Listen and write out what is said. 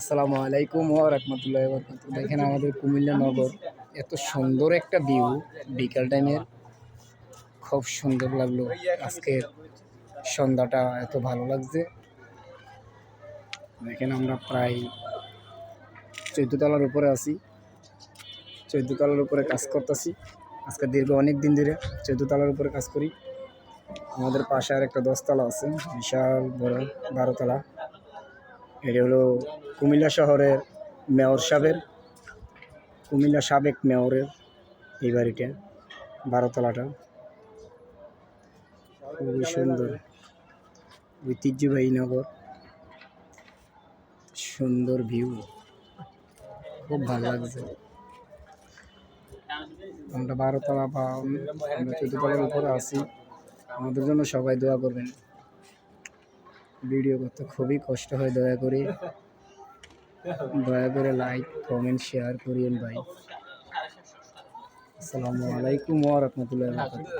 আসসালামু আলাইকুম ওয়া রাহমাতুল্লাহি ওয়া বারাকাতুহু। দেখেন আমাদের কুমিল্লা নগর, এত সুন্দর একটা ভিউ বিকাল টাইমের, খুব সুন্দর লাগলো। আজকের সন্ধ্যাটা এত ভালো লাগছে। দেখেন আমরা প্রায় 14 তলার উপরে আছি, 14 তলার উপরে কাজ করতেছি। আজকে দীর্ঘ অনেক দিন ধরে 14 তলার উপরে কাজ করি। আমাদের পাশে আর একটা 10 তলা আছে, বিশাল বড় 12 তলা। এটি হলো কুমিল্লা শহরের মেয়র সাহেবের, কুমিল্লা সাবেক মেয়রের এই বাড়িটা, 12 তলাটা। খুবই সুন্দর, ঐতিহ্যবাহী নগর, সুন্দর ভিউ, খুব ভালো লাগছে। আমরা 12 তলা বা আমরা 14 তলার উপরে আছি। আমাদের জন্য সবাই দোয়া করবেন। ভিডিও করতে খুবই কষ্ট হয়, দয়া করে লাইক কমেন্ট শেয়ার করিয়েন ভাই। আসসালামু আলাইকুম ওয়া রাহমাতুল্লাহি ওয়া বারাকাতুহু।